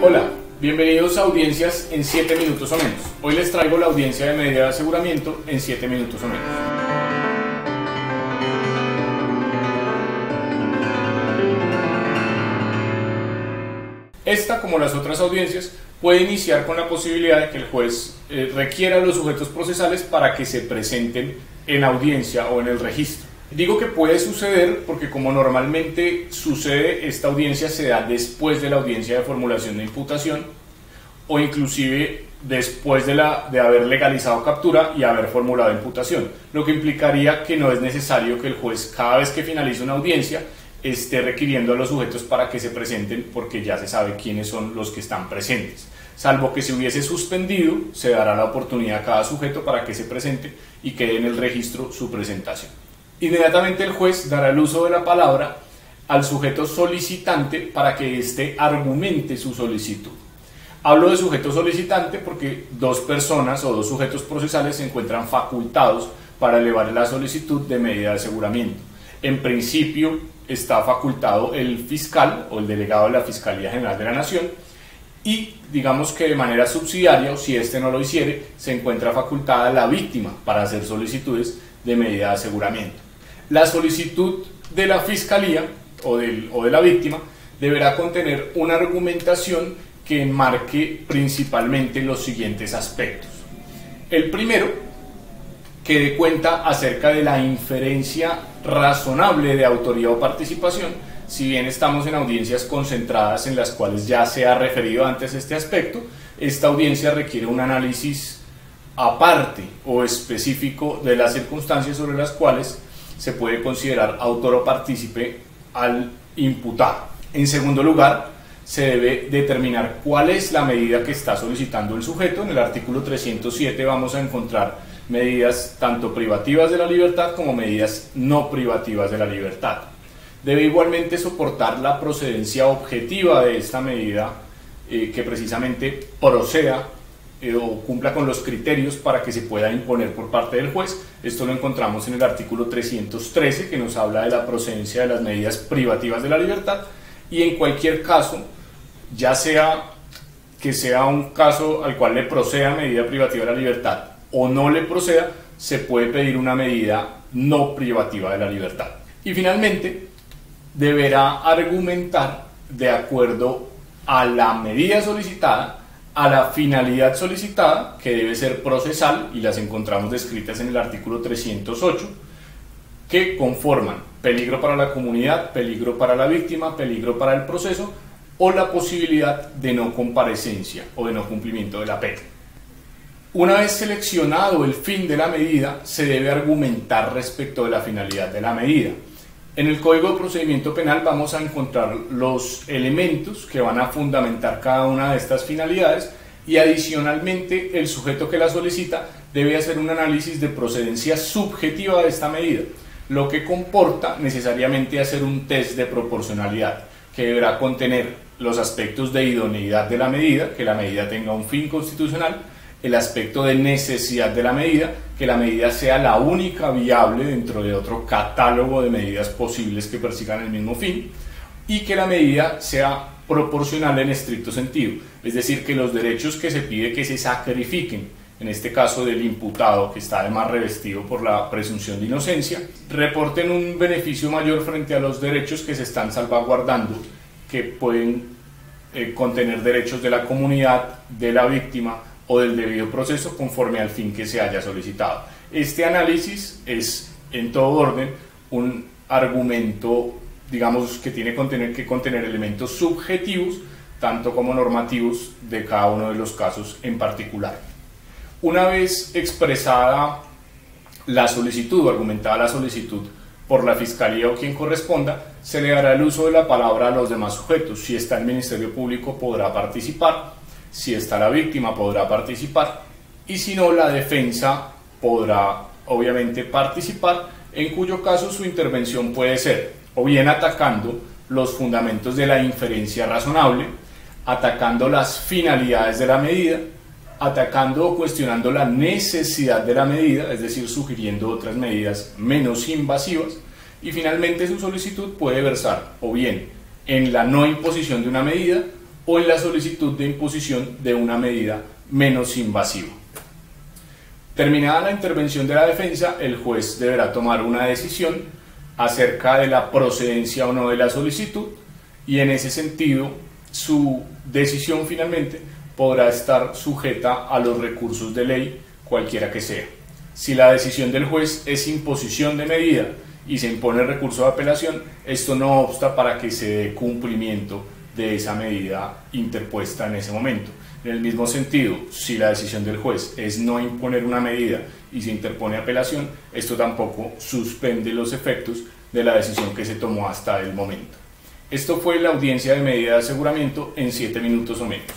Hola, bienvenidos a Audiencias en 7 minutos o menos. Hoy les traigo la audiencia de medida de aseguramiento en 7 minutos o menos. Esta, como las otras audiencias, puede iniciar con la posibilidad de que el juez requiera a los sujetos procesales para que se presenten en audiencia o en el registro. Digo que puede suceder porque, como normalmente sucede, esta audiencia se da después de la audiencia de formulación de imputación o inclusive después de haber legalizado captura y haber formulado imputación, lo que implicaría que no es necesario que el juez, cada vez que finalice una audiencia, esté requiriendo a los sujetos para que se presenten, porque ya se sabe quiénes son los que están presentes. Salvo que se hubiese suspendido, se dará la oportunidad a cada sujeto para que se presente y quede en el registro su presentación. Inmediatamente el juez dará el uso de la palabra al sujeto solicitante para que éste argumente su solicitud. Hablo de sujeto solicitante porque dos personas o dos sujetos procesales se encuentran facultados para elevar la solicitud de medida de aseguramiento. En principio está facultado el fiscal o el delegado de la Fiscalía General de la Nación, y digamos que de manera subsidiaria, o si éste no lo hiciere, se encuentra facultada la víctima para hacer solicitudes de medida de aseguramiento. La solicitud de la Fiscalía o de la víctima deberá contener una argumentación que enmarque principalmente los siguientes aspectos. El primero, que dé cuenta acerca de la inferencia razonable de autoría o participación. Si bien estamos en audiencias concentradas en las cuales ya se ha referido antes este aspecto, esta audiencia requiere un análisis aparte o específico de las circunstancias sobre las cuales se puede considerar autor o partícipe al imputado. En segundo lugar, se debe determinar cuál es la medida que está solicitando el sujeto. En el artículo 307 vamos a encontrar medidas tanto privativas de la libertad como medidas no privativas de la libertad. Debe igualmente soportar la procedencia objetiva de esta medida, que precisamente proceda o cumpla con los criterios para que se pueda imponer por parte del juez. Esto lo encontramos en el artículo 313, que nos habla de la procedencia de las medidas privativas de la libertad, y en cualquier caso, ya sea que sea un caso al cual le proceda medida privativa de la libertad o no le proceda, se puede pedir una medida no privativa de la libertad. Y finalmente, deberá argumentar de acuerdo a la medida solicitada, a la finalidad solicitada, que debe ser procesal, y las encontramos descritas en el artículo 308, que conforman peligro para la comunidad, peligro para la víctima, peligro para el proceso, o la posibilidad de no comparecencia o de no cumplimiento de la pena. Una vez seleccionado el fin de la medida, se debe argumentar respecto de la finalidad de la medida. En el Código de Procedimiento Penal vamos a encontrar los elementos que van a fundamentar cada una de estas finalidades, y adicionalmente el sujeto que la solicita debe hacer un análisis de procedencia subjetiva de esta medida, lo que comporta necesariamente hacer un test de proporcionalidad que deberá contener los aspectos de idoneidad de la medida, que la medida tenga un fin constitucional, el aspecto de necesidad de la medida, que la medida sea la única viable dentro de otro catálogo de medidas posibles que persigan el mismo fin, y que la medida sea proporcional en estricto sentido, es decir, que los derechos que se pide que se sacrifiquen, en este caso del imputado, que está además revestido por la presunción de inocencia, reporten un beneficio mayor frente a los derechos que se están salvaguardando, que pueden contener derechos de la comunidad, de la víctima o del debido proceso conforme al fin que se haya solicitado. Este análisis es, en todo orden, un argumento, digamos, que tiene que contener elementos subjetivos, tanto como normativos, de cada uno de los casos en particular. Una vez expresada la solicitud o argumentada la solicitud por la Fiscalía o quien corresponda, se le dará el uso de la palabra a los demás sujetos. Si está el Ministerio Público, podrá participar; si está la víctima, podrá participar; y si no, la defensa podrá obviamente participar, en cuyo caso su intervención puede ser o bien atacando los fundamentos de la inferencia razonable, atacando las finalidades de la medida, atacando o cuestionando la necesidad de la medida, es decir, sugiriendo otras medidas menos invasivas, y finalmente su solicitud puede versar o bien en la no imposición de una medida o en la solicitud de imposición de una medida menos invasiva. Terminada la intervención de la defensa, el juez deberá tomar una decisión acerca de la procedencia o no de la solicitud, y en ese sentido su decisión finalmente podrá estar sujeta a los recursos de ley, cualquiera que sea. Si la decisión del juez es imposición de medida y se impone recurso de apelación, esto no obsta para que se dé cumplimiento de esa medida interpuesta en ese momento. En el mismo sentido, si la decisión del juez es no imponer una medida y se interpone apelación, esto tampoco suspende los efectos de la decisión que se tomó hasta el momento. Esto fue la audiencia de medida de aseguramiento en 7 minutos o menos.